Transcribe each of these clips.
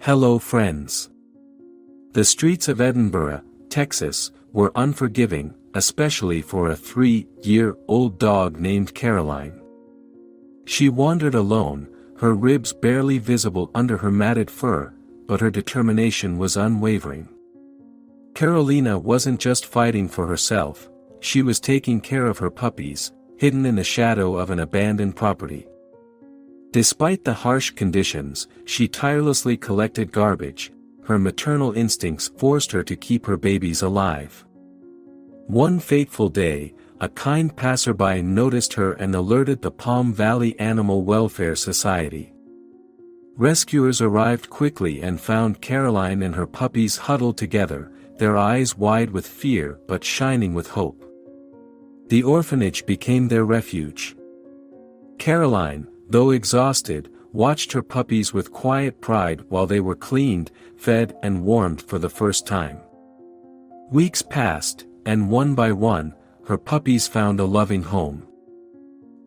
Hello friends. The streets of Edinburgh, Texas, were unforgiving, especially for a 3-year-old dog named Caroline. She wandered alone, her ribs barely visible under her matted fur, but her determination was unwavering. Carolina wasn't just fighting for herself, she was taking care of her puppies, hidden in the shadow of an abandoned property. Despite the harsh conditions, she tirelessly collected garbage. Her maternal instincts forced her to keep her babies alive. One fateful day, a kind passerby noticed her and alerted the Palm Valley Animal Welfare Society. Rescuers arrived quickly and found Caroline and her puppies huddled together, their eyes wide with fear but shining with hope. The orphanage became their refuge. Caroline, though exhausted, watched her puppies with quiet pride while they were cleaned, fed and warmed for the first time. Weeks passed, and one by one, her puppies found a loving home.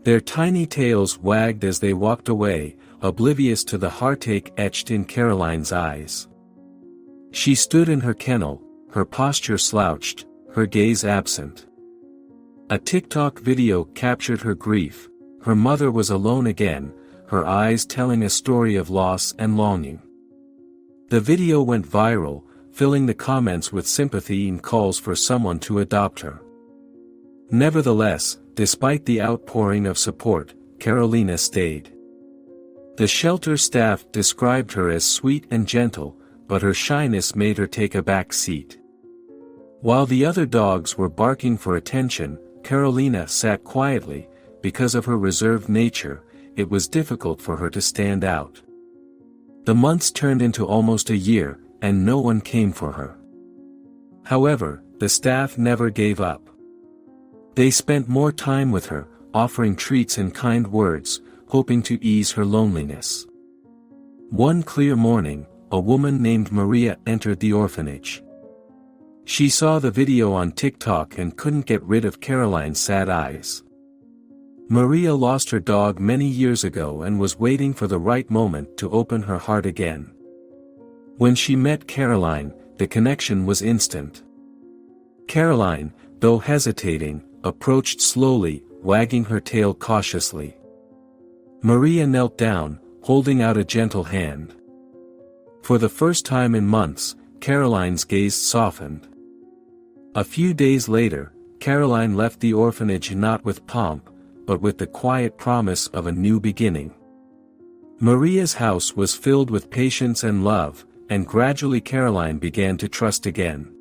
Their tiny tails wagged as they walked away, oblivious to the heartache etched in Caroline's eyes. She stood in her kennel, her posture slouched, her gaze absent. A TikTok video captured her grief. Her mother was alone again, her eyes telling a story of loss and longing. The video went viral, filling the comments with sympathy and calls for someone to adopt her. Nevertheless, despite the outpouring of support, Carolina stayed. The shelter staff described her as sweet and gentle, but her shyness made her take a back seat. While the other dogs were barking for attention, Carolina sat quietly. Because of her reserved nature, it was difficult for her to stand out. The months turned into almost a year, and no one came for her. However, the staff never gave up. They spent more time with her, offering treats and kind words, hoping to ease her loneliness. One clear morning, a woman named Maria entered the orphanage. She saw the video on TikTok and couldn't get rid of Caroline's sad eyes. Maria lost her dog many years ago and was waiting for the right moment to open her heart again. When she met Caroline, the connection was instant. Caroline, though hesitating, approached slowly, wagging her tail cautiously. Maria knelt down, holding out a gentle hand. For the first time in months, Caroline's gaze softened. A few days later, Caroline left the orphanage not with pomp, but with the quiet promise of a new beginning. Maria's house was filled with patience and love, and gradually Caroline began to trust again.